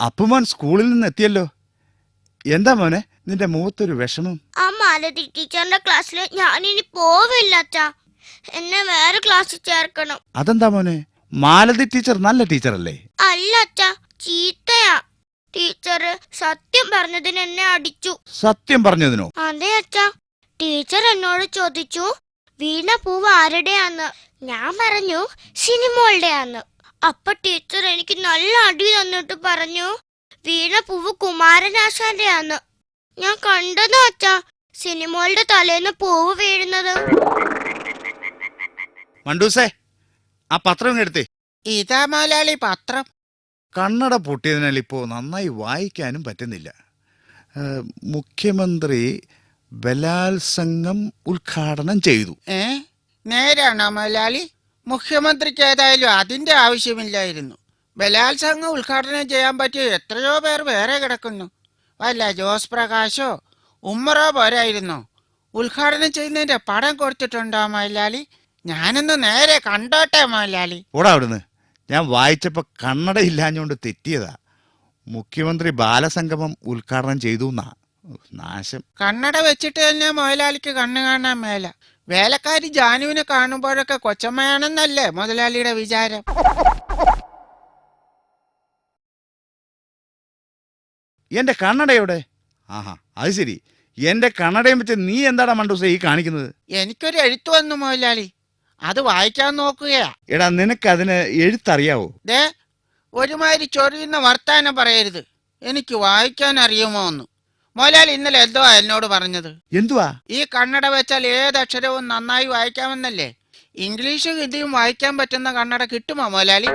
അപ്പുമോൻ സ്കൂളിൽ നിന്ന് എത്തിയല്ലോ. എന്താ മോനെ നിന്റെ മുഖത്തൊരു വിഷമം? ആ മാലതി ടീച്ചറിന്റെ ക്ലാസ്സിൽ ഞാനിനി പോവില്ല അച്ഛാ. എന്നെ വേറെ ക്ലാസ്സിൽ ചേർക്കണം. അതെന്താ മോനെ? മാലതി ടീച്ചർ നല്ല ടീച്ചറല്ലേ? അല്ല അച്ഛാ, ചീത്തയാ. ടീച്ചർ സത്യം പറഞ്ഞതിന് എന്നെ അടിച്ചു. സത്യം പറഞ്ഞതിനോ? അതെ അച്ഛാ. ടീച്ചർ എന്നോട് ചോദിച്ചു വീണ പൂവ് ആരുടെയാന്ന്. ഞാൻ പറഞ്ഞു സിനിമോളുടെയാന്ന്. അപ്പൊ ടീച്ചർ എനിക്ക് നല്ല അടി തന്നിട്ട് പറഞ്ഞു വീണ പൂവ് കുമാരനാശാന്റെയാന്ന്. ഞാൻ കണ്ടതാ അച്ഛാ സിനിമോളുടെ തലേന്ന് പൂവ് വീഴുന്നത്. മണ്ടൂസേ, ആ പത്രം എടുത്തേ. ഇതാ മുതലാളി പത്രം. കണ്ണട പൊട്ടിയതിനാൽ ഇപ്പോ നന്നായി വായിക്കാനും പറ്റുന്നില്ല. മുഖ്യമന്ത്രി ബലാത്സംഗം ഉദ്ഘാടനം ചെയ്തു. നേരാണോ മുതലാളി? മുഖ്യമന്ത്രിക്ക് ഏതായാലും അതിന്റെ ആവശ്യമില്ലായിരുന്നു. ബലാത്സംഗം ഉദ്ഘാടനം ചെയ്യാൻ പറ്റിയ എത്രയോ പേർ വേറെ കിടക്കുന്നു. വല്ല ജോസ് പ്രകാശോ ഉമ്മറോ പോരായിരുന്നോ? ഉദ്ഘാടനം ചെയ്യുന്നതിന്റെ പടം കൊടുത്തിട്ടുണ്ടോ മുതലാളി? ഞാനൊന്ന് നേരെ കണ്ടോട്ടെ മുതലാളി. ഓടാ അവിടുന്ന്. ഞാൻ വായിച്ചപ്പോ കണ്ണട ഇല്ലാഞ്ഞോണ്ട് തെറ്റിയതാ. മുഖ്യമന്ത്രി ബാലസംഗമം ഉദ്ഘാടനം ചെയ്തു എന്നാ. നാശം. കണ്ണട വെച്ചിട്ട് തന്നെ മുതലാളിക്ക് കണ്ണു കാണാൻ മേല. വേലക്കാരി ജാനുവിനെ കാണുമ്പോഴൊക്കെ കൊച്ചമ്മയാണെന്നല്ലേ മുതലാളിയുടെ വിചാരം? എന്റെ കണ്ണടയോടെ? ആഹാ, അത് ശരി. എന്റെ കണ്ണടയും വെച്ച് നീ എന്താടാ മണ്ടൂസേ ഈ കാണിക്കുന്നത്? എനിക്കൊരു എഴുത്ത് വന്നു മുതലാളി, അത് വായിക്കാൻ നോക്കുകയാ. എടാ, നിനക്ക് അതിന് എഴുത്തറിയാവോ? ദേ, ഒരുമാതിരി ചൊറിയുന്ന വർത്താനം പറയരുത്. എനിക്ക് വായിക്കാൻ അറിയുമോ എന്ന്. മുതലാളി ഇന്നലെ എന്തോ എന്നോട് പറഞ്ഞത്. എന്തുവാ? ഈ കണ്ണട വെച്ചാൽ ഏതക്ഷരവും നന്നായി വായിക്കാമെന്നല്ലേ? ഇംഗ്ലീഷും ഹിന്ദിയും വായിക്കാൻ പറ്റുന്ന കണ്ണട കിട്ടുമോ മുതലാളി?